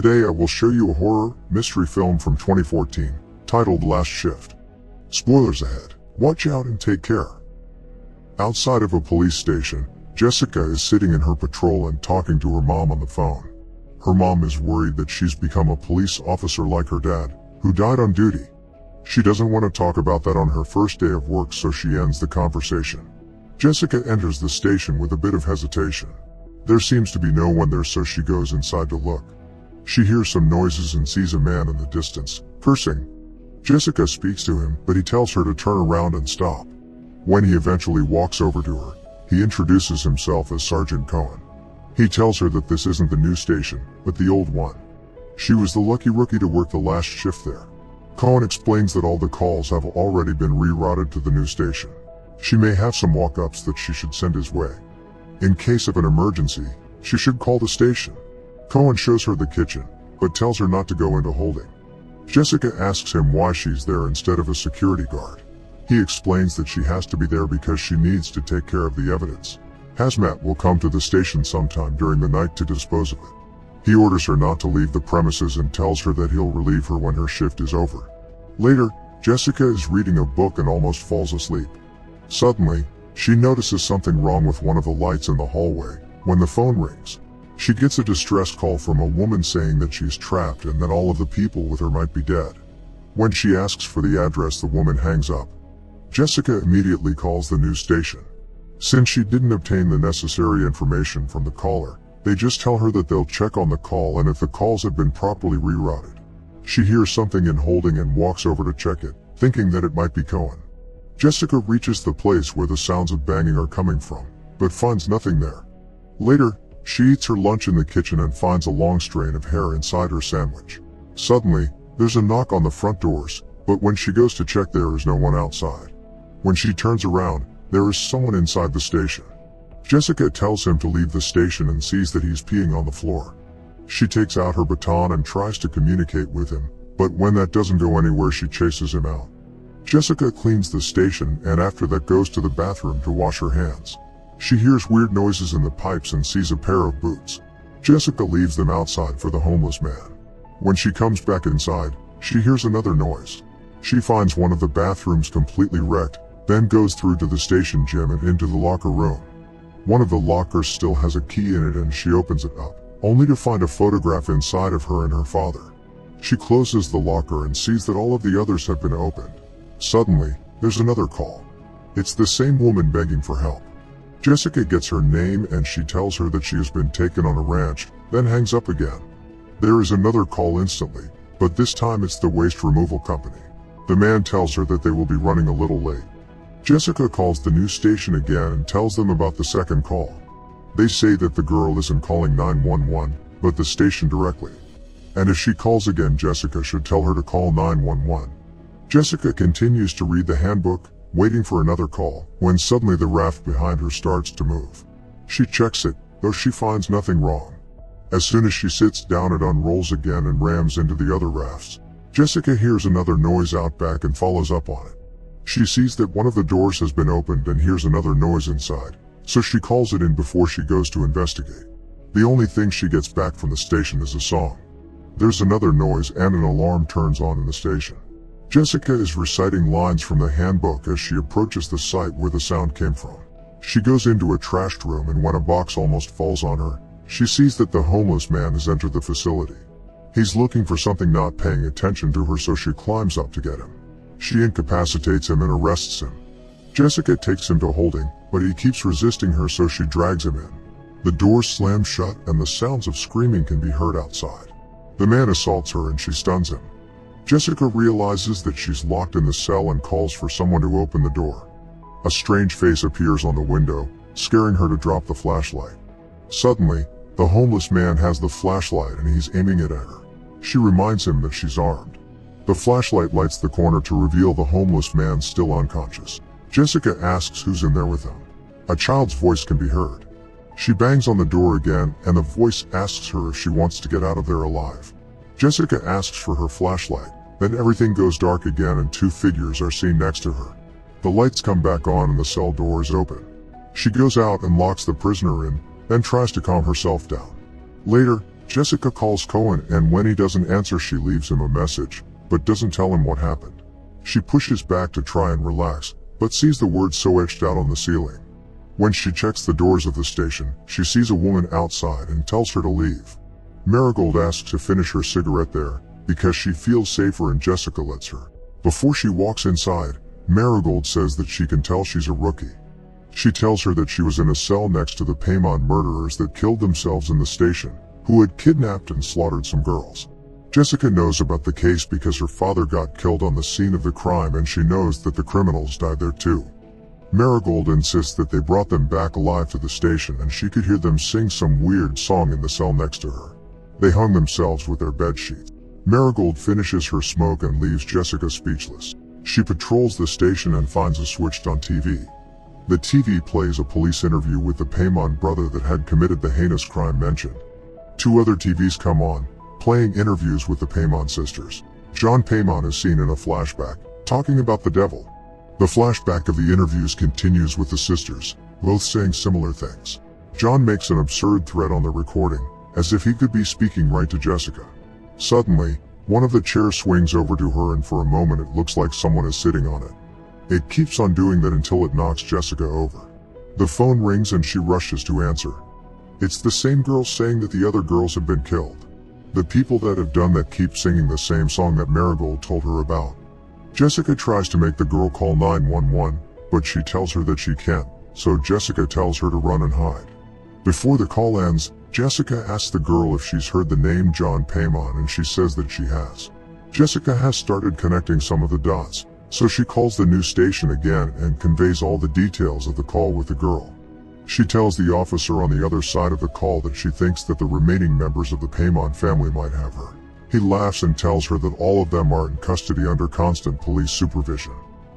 Today I will show you a horror mystery film from 2014, titled Last Shift. Spoilers ahead. Watch out and take care. Outside of a police station, Jessica is sitting in her patrol and talking to her mom on the phone. Her mom is worried that she's become a police officer like her dad, who died on duty. She doesn't want to talk about that on her first day of work, so she ends the conversation. Jessica enters the station with a bit of hesitation. There seems to be no one there, so she goes inside to look. She hears some noises and sees a man in the distance, cursing. Jessica speaks to him, but he tells her to turn around and stop. When he eventually walks over to her, he introduces himself as Sergeant Cohen. He tells her that this isn't the new station, but the old one. She was the lucky rookie to work the last shift there. Cohen explains that all the calls have already been rerouted to the new station. She may have some walk-ups that she should send his way. In case of an emergency, she should call the station. Cohen shows her the kitchen, but tells her not to go into holding. Jessica asks him why she's there instead of a security guard. He explains that she has to be there because she needs to take care of the evidence. Hazmat will come to the station sometime during the night to dispose of it. He orders her not to leave the premises and tells her that he'll relieve her when her shift is over. Later, Jessica is reading a book and almost falls asleep. Suddenly, she notices something wrong with one of the lights in the hallway. When the phone rings, she gets a distress call from a woman saying that she's trapped and that all of the people with her might be dead. When she asks for the address, the woman hangs up. Jessica immediately calls the news station. Since she didn't obtain the necessary information from the caller, they just tell her that they'll check on the call and if the calls have been properly rerouted. She hears something in holding and walks over to check it, thinking that it might be Cohen. Jessica reaches the place where the sounds of banging are coming from, but finds nothing there. Later, she eats her lunch in the kitchen and finds a long strand of hair inside her sandwich. Suddenly, there's a knock on the front doors, but when she goes to check, there is no one outside. When she turns around, there is someone inside the station. Jessica tells him to leave the station and sees that he's peeing on the floor. She takes out her baton and tries to communicate with him, but when that doesn't go anywhere, she chases him out. Jessica cleans the station and after that goes to the bathroom to wash her hands. She hears weird noises in the pipes and sees a pair of boots. Jessica leaves them outside for the homeless man. When she comes back inside, she hears another noise. She finds one of the bathrooms completely wrecked, then goes through to the station gym and into the locker room. One of the lockers still has a key in it and she opens it up, only to find a photograph inside of her and her father. She closes the locker and sees that all of the others have been opened. Suddenly, there's another call. It's the same woman begging for help. Jessica gets her name and she tells her that she has been taken on a ranch, then hangs up again. There is another call instantly, but this time it's the waste removal company. The man tells her that they will be running a little late. Jessica calls the news station again and tells them about the second call. They say that the girl isn't calling 911, but the station directly. And if she calls again, Jessica should tell her to call 911. Jessica continues to read the handbook, waiting for another call, when suddenly the raft behind her starts to move. She checks it, though she finds nothing wrong. As soon as she sits down, it unrolls again and rams into the other rafts. Jessica hears another noise out back and follows up on it. She sees that one of the doors has been opened and hears another noise inside, so she calls it in before she goes to investigate. The only thing she gets back from the station is a song. There's another noise and an alarm turns on in the station. Jessica is reciting lines from the handbook as she approaches the site where the sound came from. She goes into a trashed room and when a box almost falls on her, she sees that the homeless man has entered the facility. He's looking for something, not paying attention to her, so she climbs up to get him. She incapacitates him and arrests him. Jessica takes him to holding, but he keeps resisting her, so she drags him in. The door slams shut and the sounds of screaming can be heard outside. The man assaults her and she stuns him. Jessica realizes that she's locked in the cell and calls for someone to open the door. A strange face appears on the window, scaring her to drop the flashlight. Suddenly, the homeless man has the flashlight and he's aiming it at her. She reminds him that she's armed. The flashlight lights the corner to reveal the homeless man still unconscious. Jessica asks who's in there with him. A child's voice can be heard. She bangs on the door again and the voice asks her if she wants to get out of there alive. Jessica asks for her flashlight. Then everything goes dark again and two figures are seen next to her. The lights come back on and the cell door is open. She goes out and locks the prisoner in, then tries to calm herself down. Later, Jessica calls Cohen, and when he doesn't answer she leaves him a message, but doesn't tell him what happened. She pushes back to try and relax, but sees the words so etched out on the ceiling. When she checks the doors of the station, she sees a woman outside and tells her to leave. Marigold asks to finish her cigarette there, because she feels safer and Jessica lets her. Before she walks inside, Marigold says that she can tell she's a rookie. She tells her that she was in a cell next to the Paymon murderers that killed themselves in the station, who had kidnapped and slaughtered some girls. Jessica knows about the case because her father got killed on the scene of the crime, and she knows that the criminals died there too. Marigold insists that they brought them back alive to the station, and she could hear them sing some weird song in the cell next to her. They hung themselves with their bed sheets. Marigold finishes her smoke and leaves Jessica speechless. She patrols the station and finds a switched on TV. The TV plays a police interview with the Paymon brother that had committed the heinous crime mentioned. Two other TVs come on, playing interviews with the Paymon sisters. John Paymon is seen in a flashback, talking about the devil. The flashback of the interviews continues with the sisters, both saying similar things. John makes an absurd threat on the recording, as if he could be speaking right to Jessica. Suddenly, one of the chairs swings over to her, and for a moment it looks like someone is sitting on it. It keeps on doing that until it knocks Jessica over. The phone rings and she rushes to answer. It's the same girl saying that the other girls have been killed. The people that have done that keep singing the same song that Marigold told her about. Jessica tries to make the girl call 911, but she tells her that she can't, so Jessica tells her to run and hide. Before the call ends, Jessica asks the girl if she's heard the name John Paymon, and she says that she has. Jessica has started connecting some of the dots, so she calls the new station again and conveys all the details of the call with the girl. She tells the officer on the other side of the call that she thinks that the remaining members of the Paymon family might have her. He laughs and tells her that all of them are in custody under constant police supervision.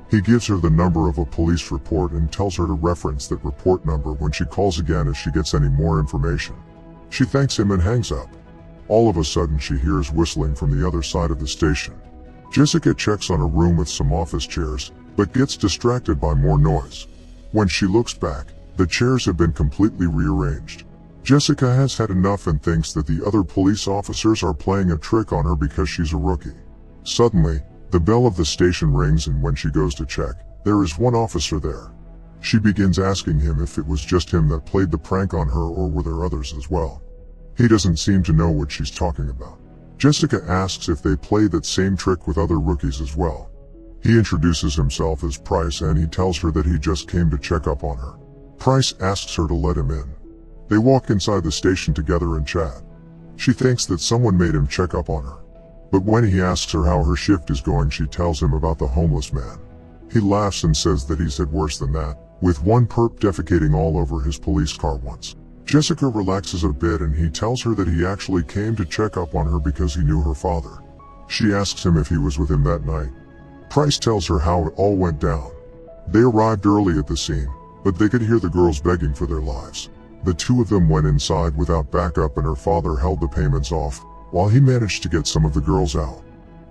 He gives her the number of a police report and tells her to reference that report number when she calls again if she gets any more information. She thanks him and hangs up. All of a sudden she hears whistling from the other side of the station. Jessica checks on a room with some office chairs, but gets distracted by more noise. When she looks back, the chairs have been completely rearranged. Jessica has had enough and thinks that the other police officers are playing a trick on her because she's a rookie. Suddenly, the bell of the station rings, and when she goes to check, there is one officer there. She begins asking him if it was just him that played the prank on her or were there others as well. He doesn't seem to know what she's talking about. Jessica asks if they play that same trick with other rookies as well. He introduces himself as Price, and he tells her that he just came to check up on her. Price asks her to let him in. They walk inside the station together and chat. She thinks that someone made him check up on her. But when he asks her how her shift is going, she tells him about the homeless man. He laughs and says that he's had worse than that, with one perp defecating all over his police car once. Jessica relaxes a bit, and he tells her that he actually came to check up on her because he knew her father. She asks him if he was with him that night. Price tells her how it all went down. They arrived early at the scene, but they could hear the girls begging for their lives. The two of them went inside without backup, and her father held the payments off, while he managed to get some of the girls out.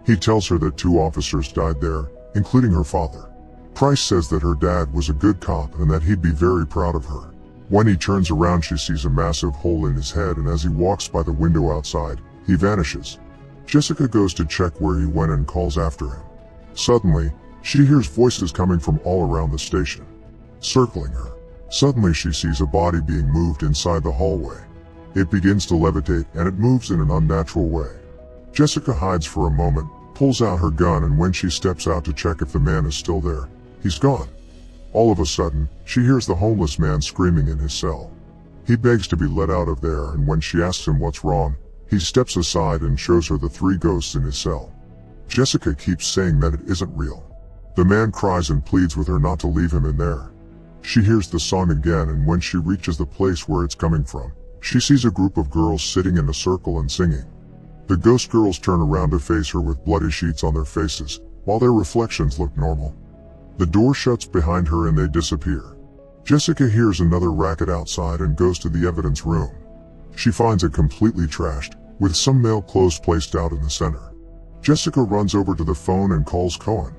He tells her that 2 officers died there, including her father. Price says that her dad was a good cop and that he'd be very proud of her. When he turns around, she sees a massive hole in his head, and as he walks by the window outside, he vanishes. Jessica goes to check where he went and calls after him. Suddenly, she hears voices coming from all around the station, circling her. Suddenly she sees a body being moved inside the hallway. It begins to levitate, and it moves in an unnatural way. Jessica hides for a moment, pulls out her gun, and when she steps out to check if the man is still there, he's gone. All of a sudden, she hears the homeless man screaming in his cell. He begs to be let out of there, and when she asks him what's wrong, he steps aside and shows her the 3 ghosts in his cell. Jessica keeps saying that it isn't real. The man cries and pleads with her not to leave him in there. She hears the song again, and when she reaches the place where it's coming from, she sees a group of girls sitting in a circle and singing. The ghost girls turn around to face her with bloody sheets on their faces, while their reflections look normal. The door shuts behind her and they disappear. Jessica hears another racket outside and goes to the evidence room. She finds it completely trashed, with some male clothes placed out in the center. Jessica runs over to the phone and calls Cohen.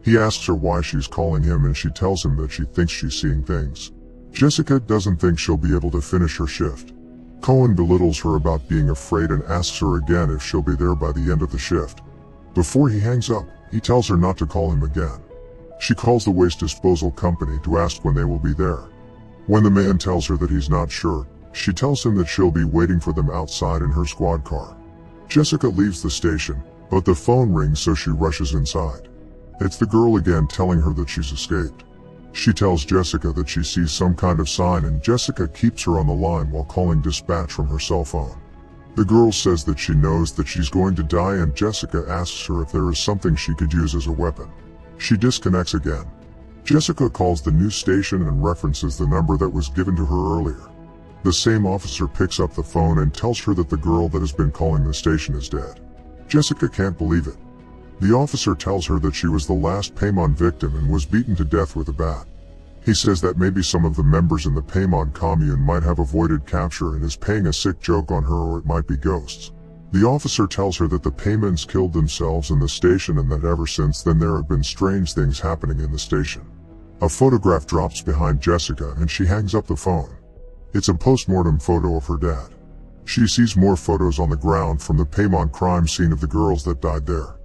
He asks her why she's calling him, and she tells him that she thinks she's seeing things. Jessica doesn't think she'll be able to finish her shift. Cohen belittles her about being afraid and asks her again if she'll be there by the end of the shift. Before he hangs up, he tells her not to call him again. She calls the waste disposal company to ask when they will be there. When the man tells her that he's not sure, she tells him that she'll be waiting for them outside in her squad car. Jessica leaves the station, but the phone rings, so she rushes inside. It's the girl again telling her that she's escaped. She tells Jessica that she sees some kind of sign, and Jessica keeps her on the line while calling dispatch from her cell phone. The girl says that she knows that she's going to die, and Jessica asks her if there is something she could use as a weapon. She disconnects again. Jessica calls the news station and references the number that was given to her earlier. The same officer picks up the phone and tells her that the girl that has been calling the station is dead. Jessica can't believe it. The officer tells her that she was the last Paimon victim and was beaten to death with a bat. He says that maybe some of the members in the Paimon commune might have avoided capture and is playing a sick joke on her, or it might be ghosts. The officer tells her that the Paimons killed themselves in the station and that ever since then there have been strange things happening in the station. A photograph drops behind Jessica and she hangs up the phone. It's a post-mortem photo of her dad. She sees more photos on the ground from the Paimon crime scene of the girls that died there.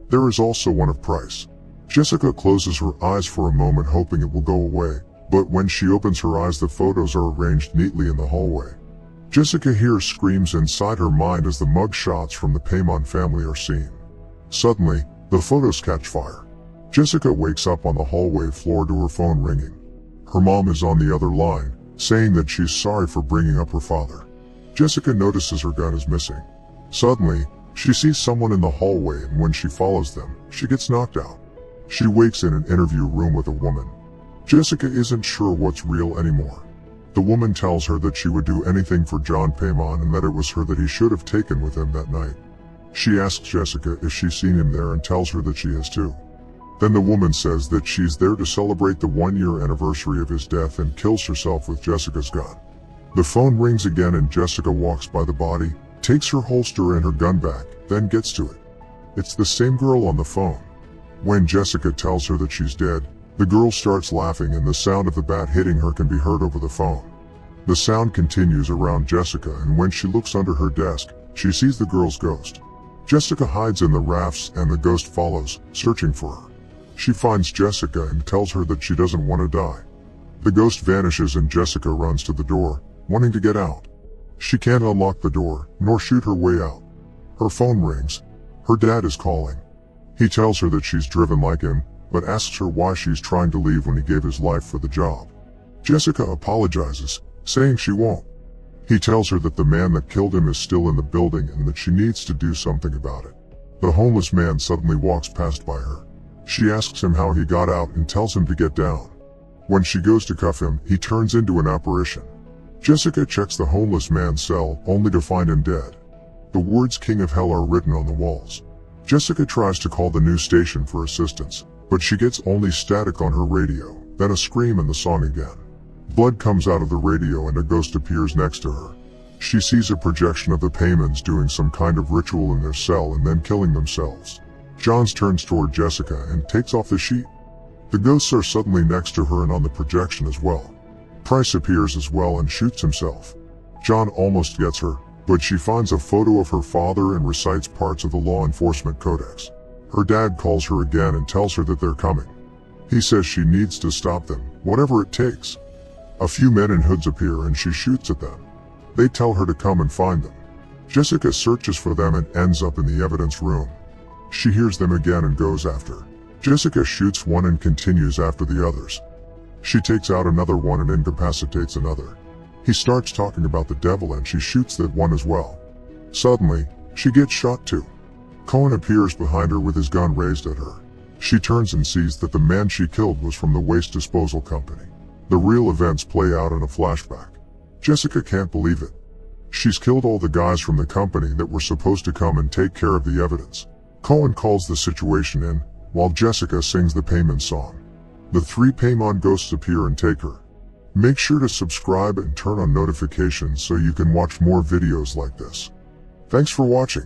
There is also one of Price. Jessica closes her eyes for a moment, hoping it will go away, but when she opens her eyes, the photos are arranged neatly in the hallway. Jessica hears screams inside her mind as the mug shots from the Paimon family are seen. Suddenly, the photos catch fire. Jessica wakes up on the hallway floor to her phone ringing. Her mom is on the other line, saying that she's sorry for bringing up her father. Jessica notices her gun is missing. Suddenly, she sees someone in the hallway, and when she follows them, she gets knocked out. She wakes in an interview room with a woman. Jessica isn't sure what's real anymore. The woman tells her that she would do anything for John Paimon and that it was her that he should have taken with him that night. She asks Jessica if she's seen him there and tells her that she has too. Then the woman says that she's there to celebrate the 1-year anniversary of his death and kills herself with Jessica's gun. The phone rings again and Jessica walks by the body, takes her holster and her gun back, then gets to it. It's the same girl on the phone. When Jessica tells her that she's dead, the girl starts laughing and the sound of the bat hitting her can be heard over the phone. The sound continues around Jessica, and when she looks under her desk, she sees the girl's ghost. Jessica hides in the rafts and the ghost follows, searching for her. She finds Jessica and tells her that she doesn't want to die. The ghost vanishes and Jessica runs to the door, wanting to get out. She can't unlock the door, nor shoot her way out. Her phone rings. Her dad is calling. He tells her that she's driven like him, but asks her why she's trying to leave when he gave his life for the job. Jessica apologizes, saying she won't. He tells her that the man that killed him is still in the building and that she needs to do something about it. The homeless man suddenly walks past by her. She asks him how he got out and tells him to get down. When she goes to cuff him, he turns into an apparition. Jessica checks the homeless man's cell, only to find him dead. The words "King of Hell" are written on the walls. Jessica tries to call the news station for assistance, but she gets only static on her radio, then a scream and the song again. Blood comes out of the radio and a ghost appears next to her. She sees a projection of the Paimons doing some kind of ritual in their cell and then killing themselves. Johns turns toward Jessica and takes off the sheet. The ghosts are suddenly next to her and on the projection as well. Price appears as well and shoots himself. John almost gets her, but she finds a photo of her father and recites parts of the law enforcement codex. Her dad calls her again and tells her that they're coming. He says she needs to stop them, whatever it takes. A few men in hoods appear and she shoots at them. They tell her to come and find them. Jessica searches for them and ends up in the evidence room. She hears them again and goes after. Jessica shoots one and continues after the others. She takes out another one and incapacitates another. He starts talking about the devil and she shoots that one as well. Suddenly, she gets shot too. Cohen appears behind her with his gun raised at her. She turns and sees that the man she killed was from the waste disposal company. The real events play out in a flashback. Jessica can't believe it. She's killed all the guys from the company that were supposed to come and take care of the evidence. Cohen calls the situation in, while Jessica sings the Paimon song. The 3 Paimon ghosts appear and take her. Make sure to subscribe and turn on notifications so you can watch more videos like this. Thanks for watching.